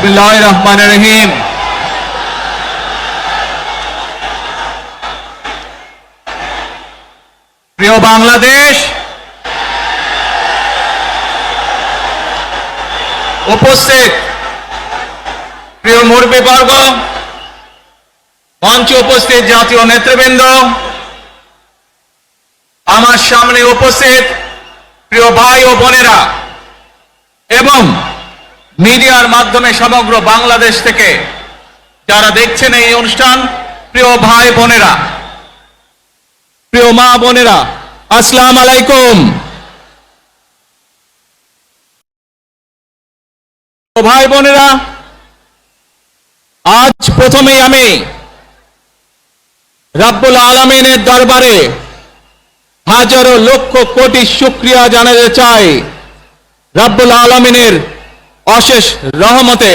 বিসমিল্লাহির রহমানির রহিম। প্রিয় বাংলাদেশ, উপস্থিত প্রিয় মুরব্বীবর্গ, মঞ্চে উপস্থিত জাতীয় নেতৃবৃন্দ, আমার সামনে উপস্থিত প্রিয় ভাই ও বোনেরা এবং মিডিয়ার মাধ্যমে সমগ্র বাংলাদেশ থেকে যারা দেখছেন এই অনুষ্ঠান, প্রিয় ভাই বোনেরা, প্রিয় মা বোনেরা, আসসালামু আলাইকুম। ভাই বোনেরা, আজ প্রথমেই আমি রাব্বুল আলামিনের দরবারে হাজারো লক্ষ কোটি শুকরিয়া জানাতে চাই। রাব্বুল আলামিনের অশেষ রহমতে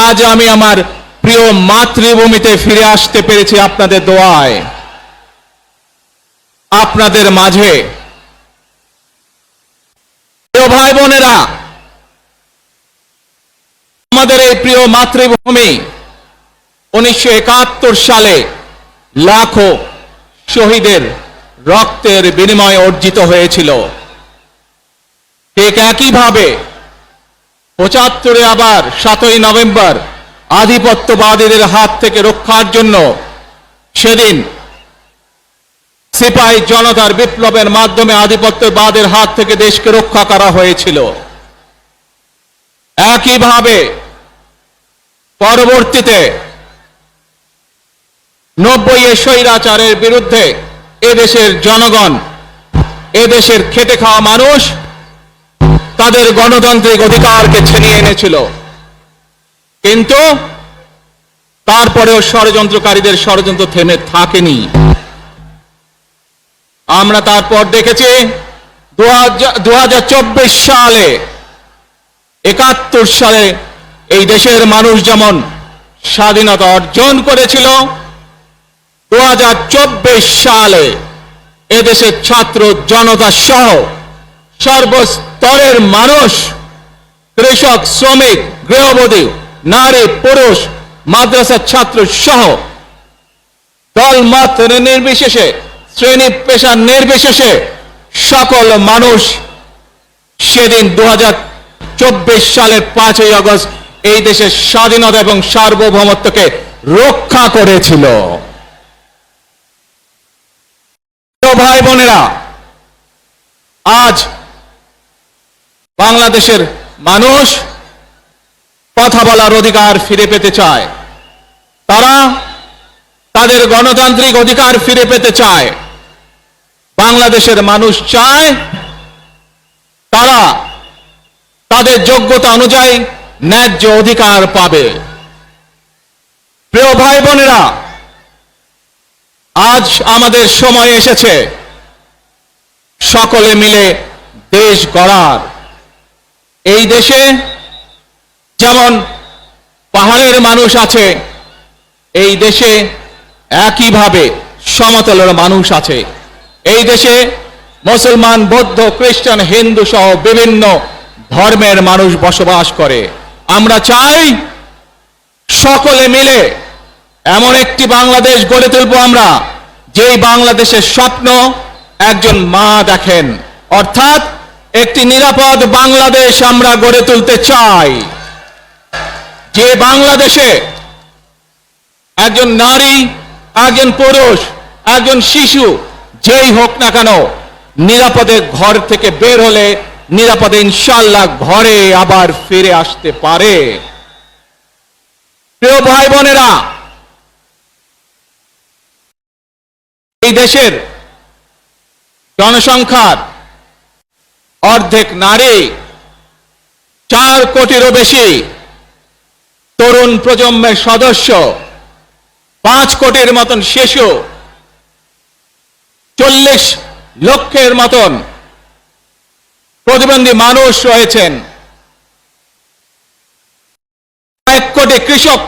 আজ আমি আমার প্রিয় মাতৃভূমিতে ফিরে আসতে পেরেছি আপনাদের দোয়ায়। আপনাদের মাঝে প্রিয় ভাই বোনেরা, আমাদের এই প্রিয় মাতৃভূমি 1971 সালে লাখো শহীদের রক্তের বিনিময়ে অর্জিত হয়েছিল। ঠিক একইভাবে 75-এ আবার 7ই নভেম্বর আধিপত্যবাদীদের হাত থেকে রক্ষার জন্য সেদিন সিপাহী জনতার বিপ্লবের মাধ্যমে আধিপত্যবাদের হাত থেকে দেশকে রক্ষা করা হয়েছিল। একইভাবে পরবর্তীতে 90-এ স্বৈরাচারের বিরুদ্ধে এদেশের জনগণ, এদেশের খেটে খাওয়া মানুষ তাদের গণতান্ত্রিক অধিকারকে ছিনিয়ে এনেছিল। কিন্তু তারপরেও ষড়যন্ত্রকারীদের ষড়যন্ত্র থেমে থাকেনি। আমরা তারপর দেখেছি 2024 সালে, 71 সালে এই দেশের মানুষ যেমন স্বাধীনতা অর্জন করেছিল, 2024 সালে এদেশের ছাত্র জনতা সহ সর্বস্তরের মানুষ, কৃষক, শ্রমিক, গৃহবধূ, নারী, পুরুষ, মাদ্রাসার ছাত্র সহ দল মত নির্বিশেষে, শ্রেণী পেশা নির্বিশেষে সকল মানুষ সেদিন 2024 সালের 5ই আগস্ট এই দেশের স্বাধীনতা এবং সার্বভৌমত্বকে রক্ষা করেছিল। ভাই বোনেরা, আজ বাংলাদেশের মানুষ কথা বলার অধিকার ফিরে পেতে চায়। তারা তাদের গণতান্ত্রিক অধিকার ফিরে পেতে চায়। বাংলাদেশের মানুষ চায় তারা তাদের যোগ্যতা অনুযায়ী ন্যায্য অধিকার পাবে। প্রিয় ভাই বোনেরা, আজ আমাদের সময় এসেছে সকলে মিলে দেশ গড়ার। এই দেশে যেমন পাহাড়ের মানুষ আছে, এই দেশে একইভাবে সমতলের মানুষ আছে। এই দেশে মুসলমান, বৌদ্ধ, খ্রিস্টান, হিন্দু সহ বিভিন্ন ধর্মের মানুষ বসবাস করে। আমরা চাই সকলে মিলে এমন একটি বাংলাদেশ গড়ে তুলব আমরা, যেই বাংলাদেশের স্বপ্ন একজন মা দেখেন, অর্থাৎ একটি নিরাপদ বাংলাদেশ আমরা গড়ে তুলতে চাই। যে বাংলাদেশে একজন নারী, একজন পুরুষ, একজন শিশু যেই হোক না কেন নিরাপদে ঘর থেকে বের হলে নিরাপদে ইনশাআল্লাহ ঘরে আবার ফিরে আসতে পারে। প্রিয় ভাই বোনেরা, এই দেশের জনসংখ্যার অর্ধেক নারী, 4 কোটিরও বেশি তরুণ প্রজন্মের সদস্য, 5 কোটির মতন শিশু, 40 লক্ষের মতন প্রতিবন্ধী মানুষ রয়েছেন, 1 কোটি কৃষক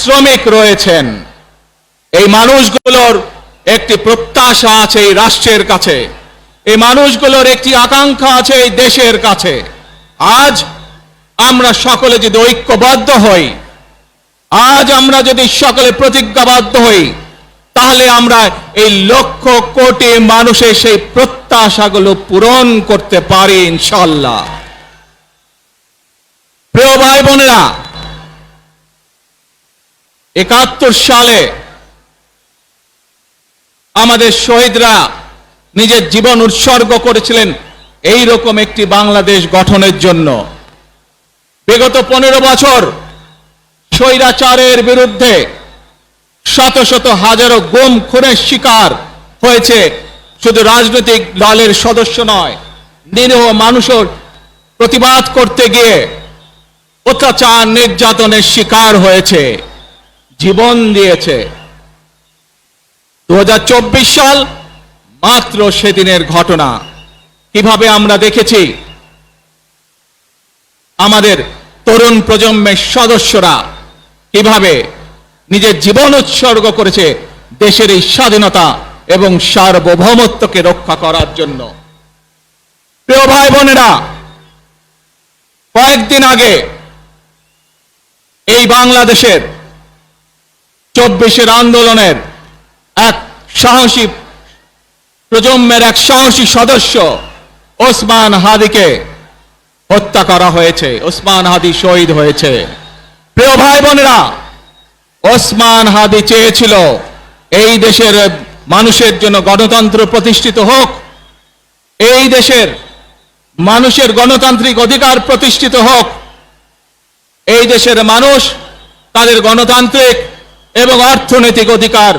শ্রমিক রয়েছেন। এই মানুষগুলোর একটি প্রত্যাশা আছে এই রাষ্ট্রের কাছে, এই মানুষগুলোর একটি আকাঙ্ক্ষা আছে এই দেশের কাছে। আজ আমরা সকলে যদি ঐক্যবদ্ধ হই, আজ আমরা যদি সকলে প্রতিজ্ঞাবদ্ধ হই, তাহলে আমরা এই লক্ষ কোটি মানুষের সেই প্রত্যাশাগুলো পূরণ করতে পারি ইনশাআল্লাহ। প্রিয় ভাই বোনেরা, ৭১ সালে আমাদের শহীদরা নিজের জীবন উৎসর্গ করেছিলেন এই রকম একটি বাংলাদেশ গঠনের জন্য। বিগত 15 বছর স্বৈরাচারের বিরুদ্ধে শত শত হাজারো গুম খুনের শিকার হয়েছে শুধু রাজনৈতিক দলের সদস্য নয়, নিরীহ মানুষের প্রতিবাদ করতে গিয়ে অত্যাচার নির্যাতনের শিকার হয়েছে, জীবন দিয়েছে। 2024 সাল মাত্র সেদিনের ঘটনা। কিভাবে আমরা দেখেছি আমাদের তরুণ প্রজন্মের সদস্যরা কিভাবে নিজের জীবন উৎসর্গ করেছে দেশের এই স্বাধীনতা এবং সার্বভৌমত্বকে রক্ষা করার জন্য। প্রিয় ভাই বোনেরা, কয়েকদিন আগে এই বাংলাদেশের 24-এর আন্দোলনের এক সাহসী প্রজন্মের এক সাহসী সদস্য ওসমান হাদিকে হত্যা করা হয়েছে। ওসমান হাদি শহীদ হয়েছে। প্রিয় ভাই বোনেরা, ওসমান হাদি চেয়েছিল এই দেশের মানুষের জন্য গণতন্ত্র প্রতিষ্ঠিত হোক, এই দেশের মানুষের গণতান্ত্রিক অধিকার প্রতিষ্ঠিত হোক, এই দেশের মানুষ তাদের গণতান্ত্রিক এবং অর্থনৈতিক অধিকার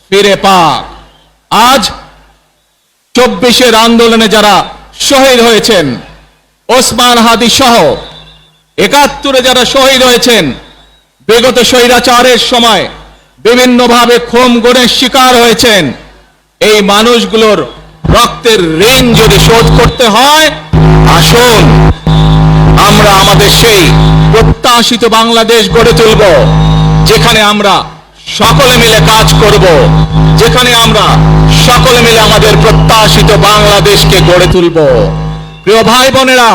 ফিরে পাক। আজ 24-এর আন্দোলনে যারা শহীদ হয়েছেন, ওসমান হাদি সহ 71-এ যারা শহীদ হয়েছেন, বিগত স্বৈরাচারের সময় বিভিন্নভাবে খুন-গুমের শিকার হয়েছেন, এই মানুষগুলোর রক্তের ঋণ যদি শোধ করতে হয়, আসুন আমরা আমাদের সেই প্রত্যাশিত বাংলাদেশ গড়ে তুলব, যেখানে আমরা সকলে মিলে কাজ করব, যেখানে আমরা সকলে মিলে আমাদের প্রত্যাশিত বাংলাদেশকে গড়ে তুলব। প্রিয় ভাই বোনেরা,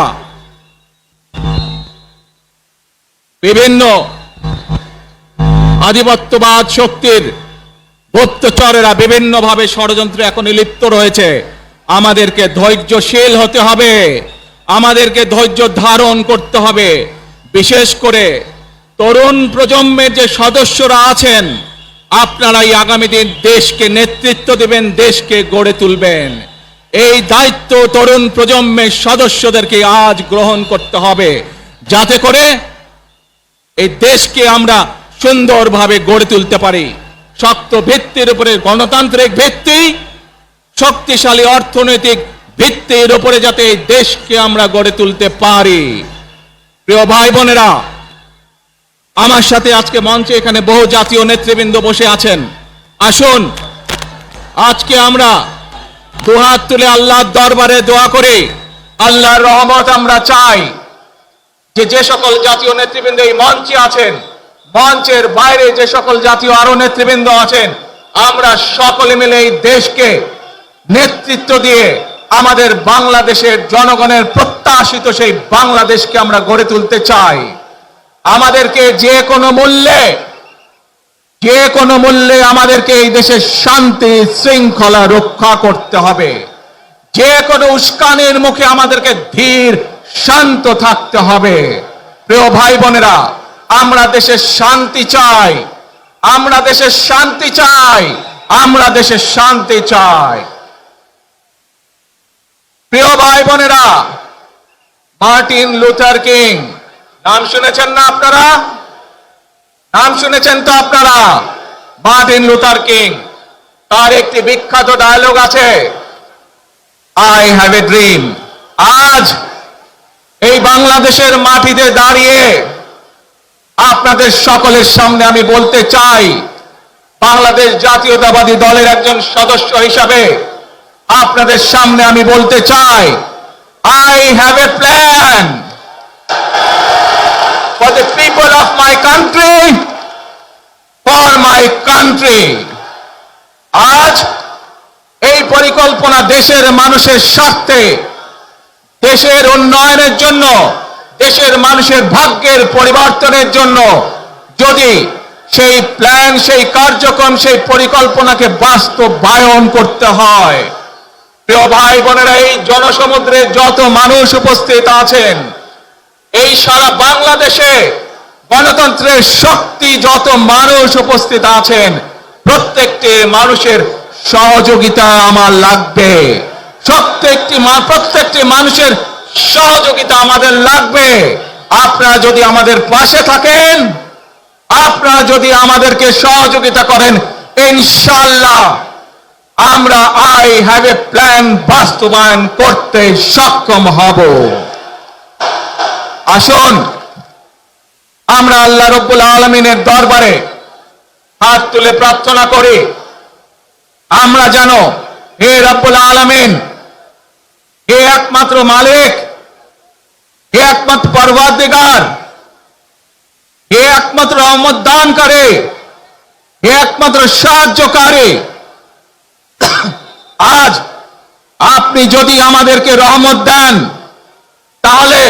বিভিন্ন আধিপত্যবাদ শক্তির গুপ্তচরেরা বিভিন্নভাবে ষড়যন্ত্রে এখন লিপ্ত রয়েছে। আমাদেরকে ধৈর্যশীল হতে হবে, আমাদেরকে ধৈর্য ধারণ করতে হবে। বিশেষ করে তরুণ প্রজন্মের যে সদস্যরা আছেন, আপনারাই আগামী দিন দেশকে নেতৃত্ব দেবেন, দেশকে গড়ে তুলবেন। এই দায়িত্ব তরুণ প্রজন্মের সদস্যদেরকে আজ গ্রহণ করতে হবে, যাতে করে এই দেশকে আমরা সুন্দরভাবে গড়ে তুলতে পারি। শক্ত ভিত্তির উপরে গণতান্ত্রিক ভিত্তি, শক্তিশালী অর্থনৈতিক ভিত্তির উপরে যাতে এই দেশকে আমরা গড়ে তুলতে পারি। প্রিয় ভাই বোনেরা, আমার সাথে আজকে মঞ্চে এখানে বহু জাতীয় নেতৃবৃন্দ বসে আছেন। আসুন আজকে আমরা দুহাত তুলে আল্লাহর দরবারে দোয়া করি, আল্লাহর রহমত আমরা চাই। যে সকল জাতীয় নেতৃবৃন্দ এই মঞ্চে আছেন, মঞ্চের বাইরে যে সকল জাতীয় আরো নেতৃবৃন্দ আছেন, আমরা সকলে মিলে এই দেশকে নেতৃত্ব দিয়ে আমাদের বাংলাদেশের জনগণের প্রত্যাশিত সেই বাংলাদেশকে আমরা গড়ে তুলতে চাই। আমাদেরকে যে কোনো মূল্যে আমাদেরকে এই দেশের শান্তি শৃঙ্খলা রক্ষা করতে হবে। যে কোনো উস্কানির মুখে আমাদেরকে ধীর শান্ত থাকতে হবে। প্রিয় ভাই বোনেরা, আমরা দেশের শান্তি চাই, আমরা দেশের শান্তি চাই, আমরা দেশের শান্তি চাই। প্রিয় ভাই বোনেরা, মার্টিন লুথার কিং নাম শুনেছেন না আপনারা? নাম শুনেছেন তো আপনারা? মার্টিন লুথার কিং, তার একটি বিখ্যাত ডায়লগ আছে, আই হ্যাভ এ ড্রিম। আজ এই বাংলাদেশের মাটিতে দাঁড়িয়ে আপনাদের সকলের সামনে আমি বলতে চাই, বাংলাদেশ জাতীয়তাবাদী দলের একজন সদস্য হিসাবে আপনাদের সামনে আমি বলতে চাই, I have a plan for the people of my country, for my country. আজ এই পরিকল্পনা দেশের মানুষের স্বার্থে, দেশের উন্নয়নের জন্য, দেশের মানুষের ভাগ্যের পরিবর্তনের জন্য যদি সেই প্ল্যান, সেই কার্যক্রম, সেই পরিকল্পনাকে বাস্তবায়ন করতে হয়। প্রিয় ভাই বোনেরা, এই জনসমুদ্রে যত মানুষ উপস্থিত আছেন, এই সারা বাংলাদেশে গণতন্ত্রের শক্তি যত মানুষ উপস্থিত আছেন, প্রত্যেকটি মানুষের সহযোগিতা আমার লাগবে। প্রত্যেকটি মানুষের সহযোগিতা আমাদের লাগবে। আপনারা যদি আমাদের পাশে থাকেন, আপনারা যদি আমাদেরকে সহযোগিতা করেন, ইনশাআল্লাহ আমরা আই হ্যাভ এ প্ল্যান বাস্তবায়ন করতে সক্ষম হব। আসুন আমরা আল্লাহ রাব্বুল আলামিনের দরবারে হাত তুলে প্রার্থনা করি, আমরা জানো হে রাব্বুল আলামিন, হে একমাত্র মালিক, হে একমাত্র পরওয়ারদিগার, হে একমাত্র রহমত দানকারী, হে একমাত্র সাহায্যকারী, আজ আপনি যদি আমাদেরকে রহমত দেন, তাহলে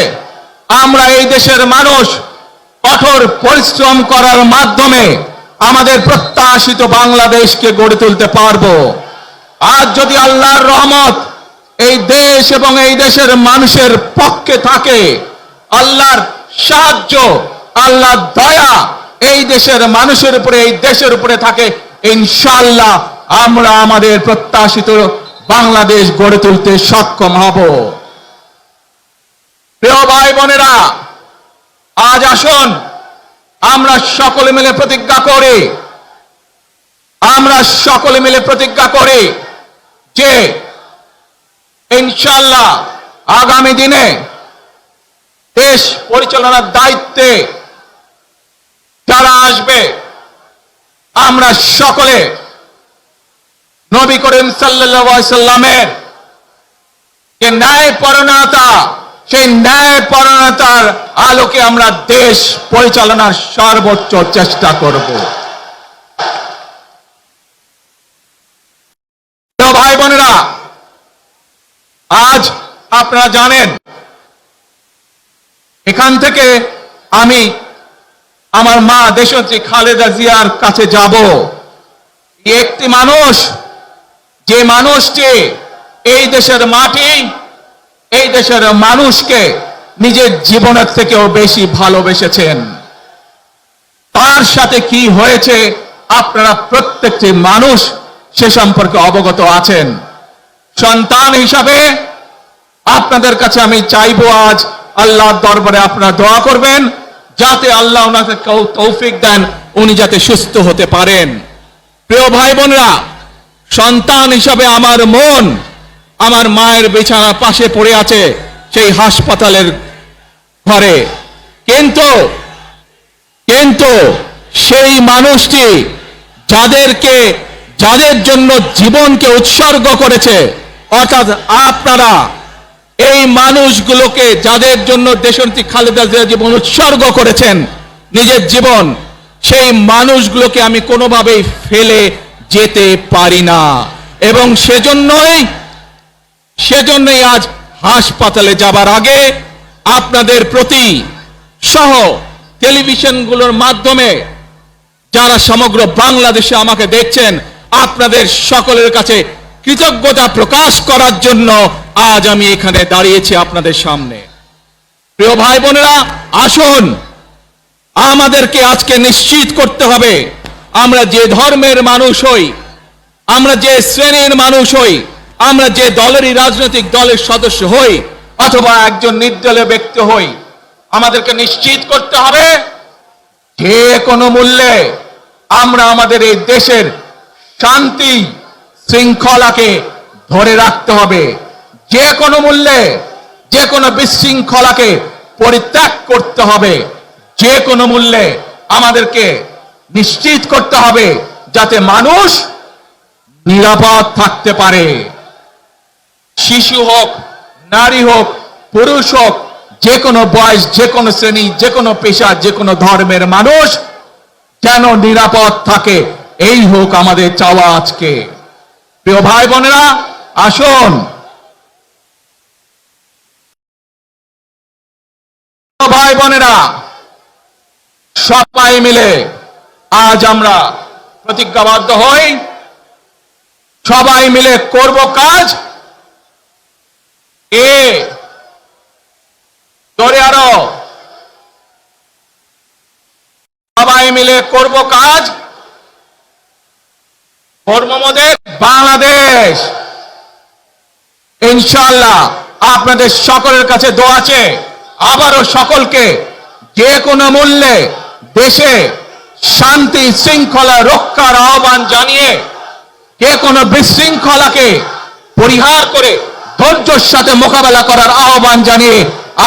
আমরা এই দেশের মানুষ কঠোর পরিশ্রম করার মাধ্যমে আমাদের প্রত্যাশিত বাংলাদেশকে গড়ে তুলতে পারবো। আজ যদি আল্লাহর রহমত এই দেশ এবং এই দেশের মানুষের পক্ষে থাকে, আল্লাহর সাহায্য, আল্লাহর দয়া এই দেশের মানুষের উপরে, এই দেশের উপরে থাকে, ইনশাআল্লাহ আমরা আমাদের প্রত্যাশিত বাংলাদেশ গড়ে তুলতে সক্ষম হব। প্রিয় ভাই বোনেরা, আজ আসুন আমরা সকলে মিলে প্রতিজ্ঞা করি, আমরা সকলে মিলে প্রতিজ্ঞা করি যে ইনশাআল্লাহ আগামী দিনে দেশ পরিচালনার দায়িত্বে যারা আসবে, আমরা সকলে নবী করিম সাল্লাল্লাহু আলাইহি সাল্লামের যে ন্যায়পরায়ণতা, সেই ন্যায়পরায়ণতার আলোকে আমরা দেশ পরিচালনার সর্বোচ্চ চেষ্টা করব। ভাই বোনেরা, আজ আপনারা জানেন এখান থেকে আমি আমার মা দেশনেত্রী খালেদা জিয়ার কাছে যাব। একটি মানুষ, যে মানুষটি এই দেশের মাটি, এই দেশের মানুষকে নিজের জীবনের থেকেও বেশি ভালোবেসেছেন, তার সাথে কি হয়েছে আপনারা প্রত্যেকটি মানুষ সে সম্পর্কে অবগত আছেন। সন্তান হিসাবে আপনাদের কাছে আমি চাইবো, আজ আল্লাহর দরবারে আপনারা দোয়া করবেন যাতে আল্লাহ ওনাকে তৌফিক দেন, উনি যাতে সুস্থ হতে পারেন। প্রিয় ভাই বোনেরা, সন্তান হিসাবে আমার মন আমার মায়ের বিছানার পাশে পড়ে আছে সেই হাসপাতালের ঘরে, কিন্তু সেই মানুষটি যাদের জন্য জীবনকে উৎসর্গ করেছে, অর্থাৎ আপনারা এই মানুষগুলোকে, যাদের জন্য দেশনেত্রী খালেদা জিয়া জীবন উৎসর্গ করেছেন নিজের জীবন, সেই মানুষগুলোকে আমি কোনোভাবেই ফেলে যেতে পারি না। এবং সেজন্যই আজ হাসপাতালে যাবার আগে আপনাদের প্রতি সহ টেলিভিশনগুলোর মাধ্যমে যারা সমগ্র বাংলাদেশে আমাকে দেখছেন, আপনাদের সকলের কাছে কৃতজ্ঞতা প্রকাশ করার জন্য আজ আমি এখানে দাঁড়িয়েছি আপনাদের সামনে। প্রিয় ভাই বোনেরা, আসুন আমাদেরকে আজকে নিশ্চিত করতে হবে, আমরা যে ধর্মের মানুষ হই, আমরা যে শ্রেণীর মানুষ হই, আমরা যে দলেরই রাজনৈতিক দলের সদস্য হই অথবা একজন নির্দলীয় ব্যক্তি হই, আমাদেরকে নিশ্চিত করতে হবে যে কোনো মূল্যে আমরা আমাদের এই দেশের শান্তি শৃঙ্খলাকে ধরে রাখতে হবে। যে কোনো মূল্যে যে কোনো বিশৃঙ্খলাকে পরিত্যাগ করতে হবে। যে কোনো মূল্যে আমাদেরকে নিশ্চিত করতে হবে যাতে মানুষ নিরাপদ থাকতে পারে। শিশু হোক, নারী হোক, পুরুষ হোক, যে কোনো বয়স, যে কোনো শ্রেণী, যে কোনো পেশা, যে কোনো ধর্মের মানুষ যেন নিরাপদ থাকে, এই হোক আমাদের চাওয়া আজকে। প্রিয় ভাই বোনেরা, আসুন ভাই বোনেরা, সবাই মিলে আজ আমরা প্রতিজ্ঞাবদ্ধ হই, সবাই মিলে করব কাজ। জোরে আরো, সবাই মিলে করব কাজ। কর্মমোদে বাংলাদেশ। ইনশাআল্লাহ আপনাদের সকলের কাছে দোয়া আছে। আবারও সকলকে যে কোনো মূল্যে দেশে শান্তি শৃঙ্খলা রক্ষার আহ্বান জানিয়ে যে কোনো বিশৃঙ্খলাকে পরিহার করে ধৈর্যের সাথে মোকাবেলা করার আহ্বান জানিয়ে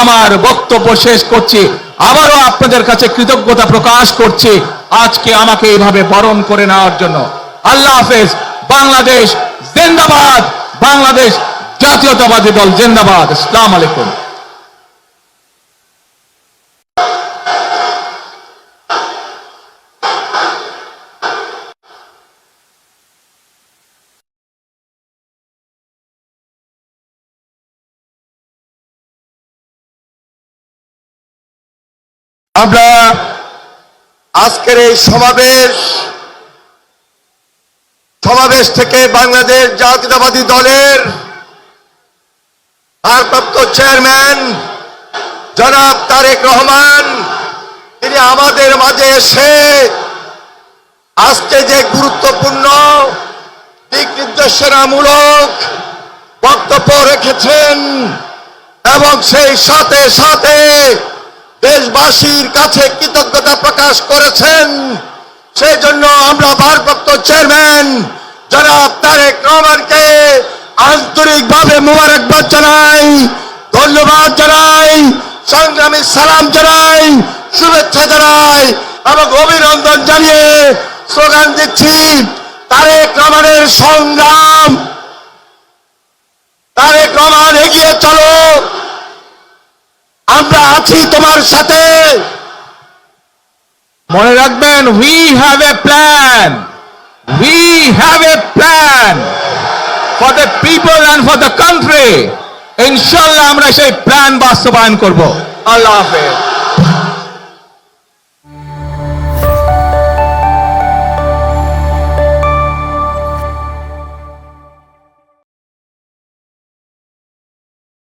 আমার বক্তব্য শেষ করছি। আবারও আপনাদের কাছে কৃতজ্ঞতা প্রকাশ করছি আজকে আমাকে এইভাবে বরণ করে নেওয়ার জন্য। আল্লাহ হাফেজ। বাংলাদেশ জিন্দাবাদ। বাংলাদেশ জাতীয়তাবাদী দল জিন্দাবাদ। আসসালামু আলাইকুম। আমরা আজকের এই সমাবেশ থেকে বাংলাদেশ জাতীয়তাবাদী দলের ভারপ্রাপ্ত চেয়ারম্যান জনাব তারেক রহমান তিনি আমাদের মাঝে এসে আজকে যে গুরুত্বপূর্ণ দিক নির্দেশনামূলক বক্তব্য রেখেছেন এবং সেই সাথে সাথে দেশবাসীর কাছে কৃতজ্ঞতা প্রকাশ করেছেন, সেই জন্য আমরা ভারপ্রাপ্ত চেয়ারম্যান জনাব তারেক রহমানকে আন্তরিকভাবে মোবারকবাদ জানাই, ধন্যবাদ জানাই, সংগ্রামী সালাম জানাই, শুভেচ্ছা জানাই এবং অভিনন্দন জানিয়ে স্লোগান দিচ্ছি, তারেক রহমানের সংগ্রাম, তারেক রহমান এগিয়ে চলো, আমরা আছি তোমার সাথে। মনে রাখবেন, we have a plan, we have a plan for the people and for the country. ইনশাআল্লাহ আমরা সেই প্ল্যান বাস্তবায়ন করব। আল্লাহ হাফেজ।